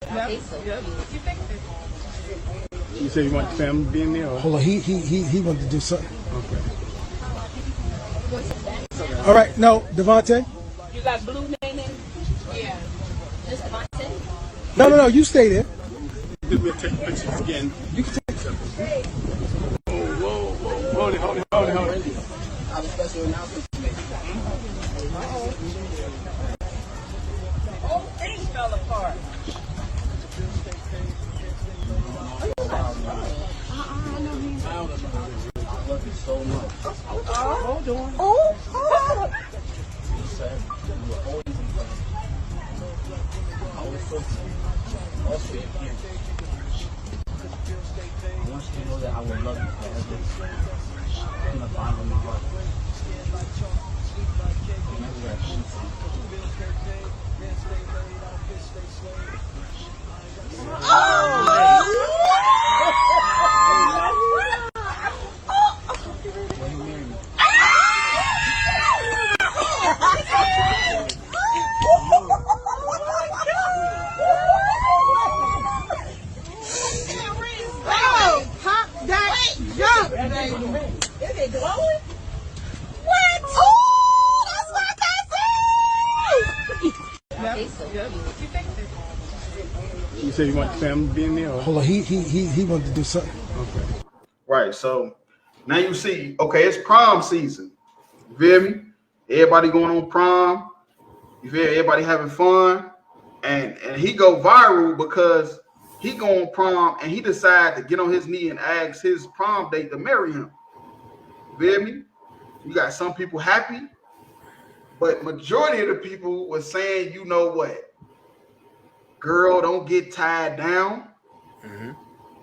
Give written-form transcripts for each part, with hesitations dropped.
Yep. Yep. You said you want the family to be in there? Or? Hold on, he wanted to do something. Okay. All right, no, Devontae. You got blue name in? Yeah. Just Devontae? No, you stay there. We'll take pictures again. You can take some. Whoa. Hold it. I have a special announcement to make. Whole thing fell apart. I love you so much. Hold on. Oh. You said you were always in front of me. I always felt you. Also, your parents. I want you to know that I will love you forever. From the bottom of my heart. Remember that she when you marry me. Is it glowing? What? Oh, that's fantastic! Yep. You said you want the family to be in there? Or? Hold on, he wanted to do something. Okay. Right. So now you see, okay, it's prom season. You feel me? Everybody going on prom. You feel everybody having fun. And he go viral because he go on prom and he decide to get on his knee and ask his prom date to marry him. You feel me? You got some people happy, but majority of the people was saying, you know what? Girl, don't get tied down. Mm-hmm.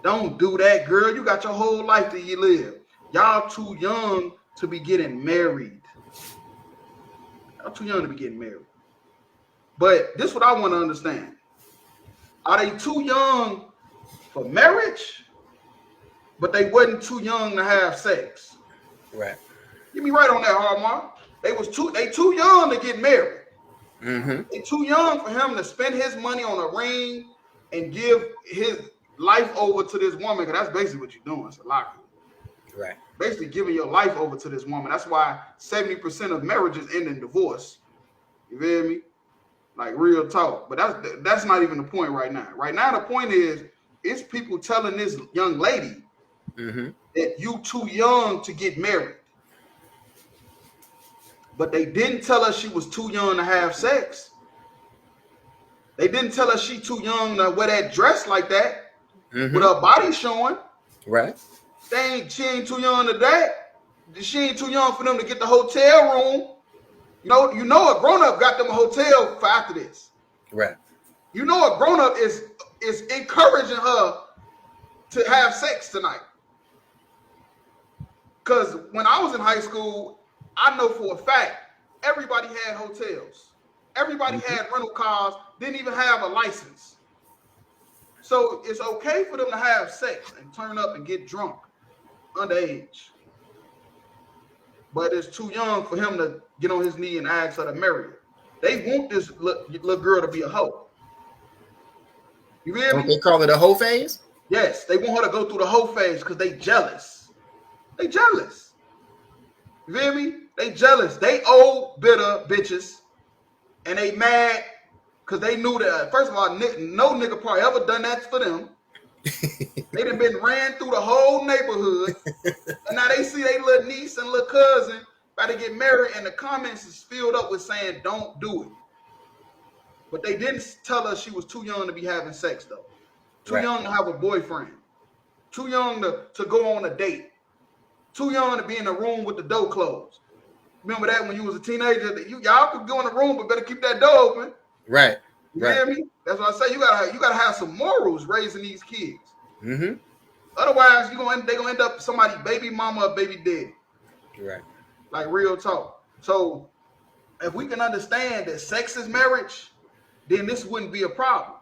Don't do that, girl. You got your whole life that you live. Y'all too young to be getting married. Y'all too young to be getting married. But this is what I want to understand. Are they too young for marriage, but they wasn't too young to have sex? Right. Get me right on that, Hallmark. They too young to get married. Mm-hmm. They too young for him to spend his money on a ring and give his life over to this woman, because that's basically what you're doing. It's a lot. Right. Basically giving your life over to this woman. That's why 70% of marriages end in divorce. You feel me? Like real talk. But that's not even the point right now. Right now, the point is, it's people telling this young lady that you too young to get married. But they didn't tell her she was too young to have sex. They didn't tell her she too young to wear that dress like that with her body showing. Right. She ain't too young to that. She ain't too young for them to get the hotel room. You know a grown-up got them a hotel for after this. Right. You know a grown-up is encouraging her to have sex tonight. Because when I was in high school, I know for a fact, everybody had hotels. Everybody had rental cars, didn't even have a license. So it's okay for them to have sex and turn up and get drunk underage. But it's too young for him to get on his knee and ask her to marry her. They want this little girl to be a hoe. You feel me? They call it a hoe phase? Yes, they want her to go through the whole phase because they jealous. They jealous. You feel me? They jealous. They old bitter bitches, and they mad because they knew that. First of all, no nigga probably ever done that for them. They done been ran through the whole neighborhood, and now they see their little niece and little cousin about to get married, and the comments is filled up with saying, "Don't do it." But they didn't tell her she was too young to be having sex, though. Too young to have a boyfriend. Too young to go on a date. Too young to be in the room with the door closed. Remember that when you was a teenager? Y'all could go in the room, but better keep that door open. Right. You hear me? That's what I say. You gotta have some morals raising these kids. Otherwise, they gonna end up somebody baby mama or baby daddy. Right. Like real talk. So if we can understand that sex is marriage, then this wouldn't be a problem.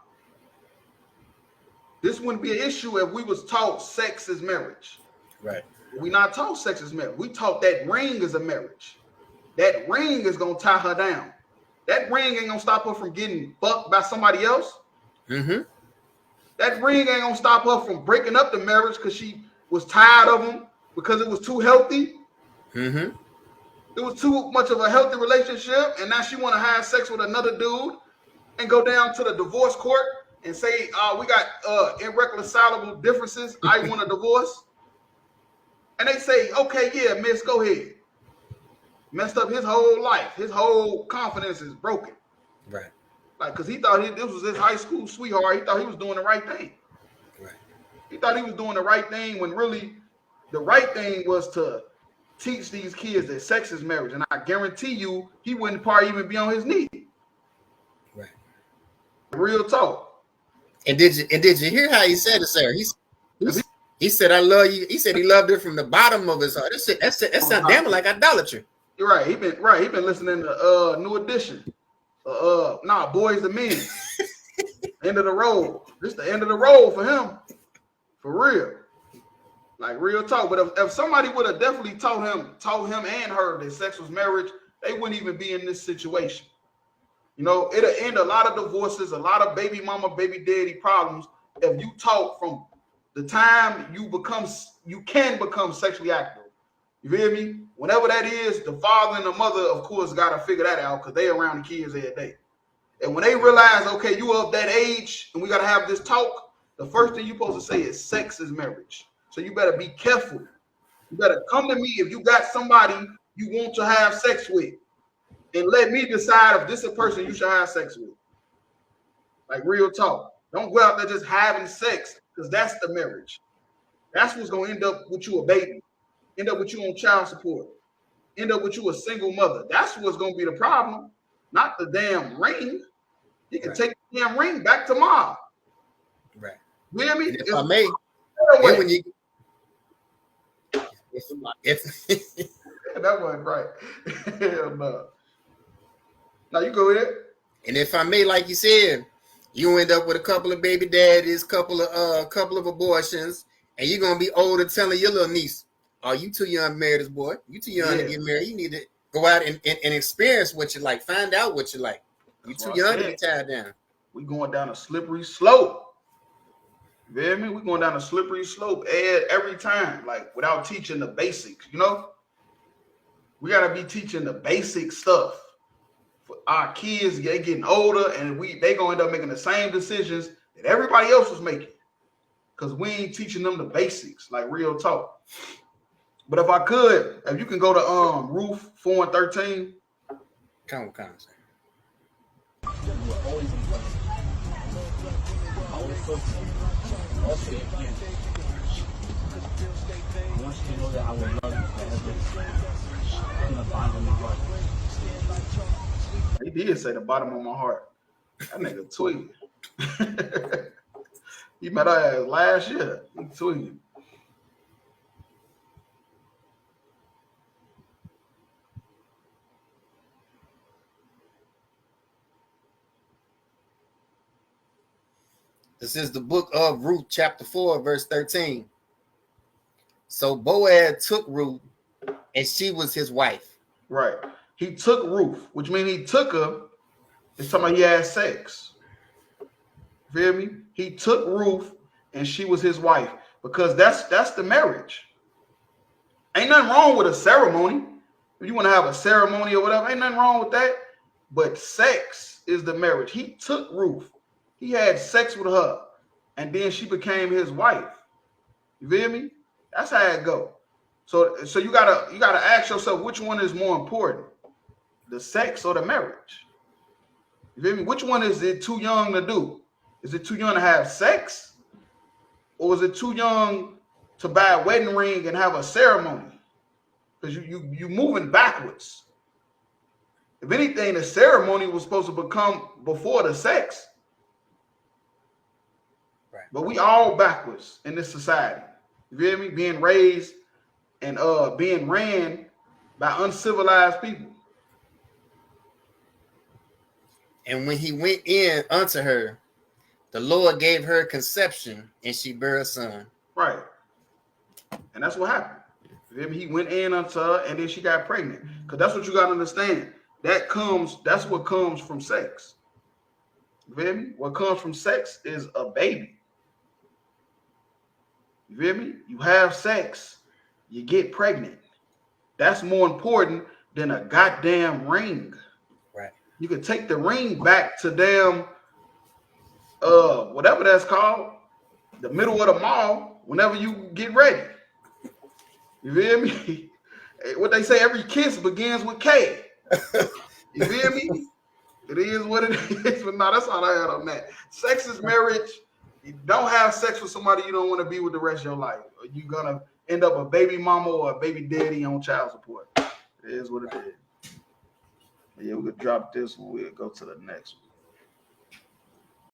This wouldn't be an issue if we was taught sex is marriage. Right. We not taught sex is marriage. We taught that ring is a marriage. That ring is gonna tie her down. That ring ain't gonna stop her from getting fucked by somebody else. That ring ain't gonna stop her from breaking up the marriage because she was tired of him because it was too healthy. Mm-hmm. It was too much of a healthy relationship, and now she want to have sex with another dude and go down to the divorce court and say, we got irreconcilable differences. I want a divorce. And they say, okay, yeah, miss, go ahead. Messed up his whole life. His whole confidence is broken. Right. Like, because he thought this was his high school sweetheart. He thought he was doing the right thing. Right. He thought he was doing the right thing when really the right thing was to teach these kids that sex is marriage. And I guarantee you, he wouldn't probably even be on his knee. Right. Real talk. And did you hear how he said it, sir? He said, "I love you." He said he loved her from the bottom of his heart. That sounds damn like idolatry. You're right. He been listening to New Edition. Boys the Men. End of the road. This the end of the road for him. For real. Like real talk. But if somebody would have definitely told him and her that sex was marriage, they wouldn't even be in this situation. You know, it'll end a lot of divorces, a lot of baby mama, baby daddy problems if you talk from the time you can become sexually active. You feel me? Whenever that is, the father and the mother, of course, got to figure that out because they around the kids every day. And when they realize, okay, you of that age and we got to have this talk, the first thing you're supposed to say is sex is marriage. So you better be careful. You better come to me if you got somebody you want to have sex with and let me decide if this is a person you should have sex with. Like real talk. Don't go out there just having sex because that's the marriage. That's what's going to end up with you a baby. End up with you on child support. End up with you a single mother. That's what's going to be the problem. Not the damn ring. You can take the damn ring back tomorrow. Right. You hear me? And if I may, when you if that wasn't right. Hell no. Now you go ahead. And if I may, like you said, you end up with a couple of baby daddies, couple of abortions, and you're gonna be older telling your little niece, "Oh, you too young to marry this boy. You too young to get married. You need to go out and experience what you like, find out what you like. You too young to be tied down." We going down a slippery slope. You hear me? We going down a slippery slope every time, like without teaching the basics. You know, we gotta be teaching the basic stuff. For our kids, they getting older, and they gonna end up making the same decisions that everybody else was making, because we ain't teaching them the basics, like real talk. But if I could, if you can go to Ruth 4 and 13. Come on. You were always in front of me. I always felt you. Also, again, I want you to know that I will love you forever. In the bottom of my heart. He did say the bottom of my heart. That nigga tweeted. He met her ass last year. He tweeted. This is the book of Ruth, chapter 4, verse 13. So Boaz took Ruth, and she was his wife. Right. He took Ruth, which means he took her. It's talking about he had sex. Feel me? He took Ruth, and she was his wife, because that's the marriage. Ain't nothing wrong with a ceremony. If you want to have a ceremony or whatever, ain't nothing wrong with that. But sex is the marriage. He took Ruth. He had sex with her, and then she became his wife. You feel me? That's how it go. So you gotta ask yourself, which one is more important, the sex or the marriage? You feel me? Which one is it too young to do? Is it too young to have sex, or is it too young to buy a wedding ring and have a ceremony? Because you moving backwards. If anything, the ceremony was supposed to become before the sex. Right. But we all backwards in this society. You feel me? Being raised and being ran by uncivilized people. And when he went in unto her, the Lord gave her conception, and she bare a son. Right. And that's what happened. You feel me? He went in unto her, and then she got pregnant. Because that's what you got to understand. That's what comes from sex. You feel me? What comes from sex is a baby. You feel me? You have sex, you get pregnant. That's more important than a goddamn ring. Right. You can take the ring back to damn whatever that's called, the middle of the mall, whenever you get ready. You feel me? What they say, every kiss begins with K. You feel me? It is what it is. But no, that's all I had on that. Sex is marriage. You don't have sex with somebody you don't want to be with the rest of your life. You're gonna end up a baby mama or a baby daddy on child support. It is what it is. Yeah, we could drop this one. We'll go to the next one.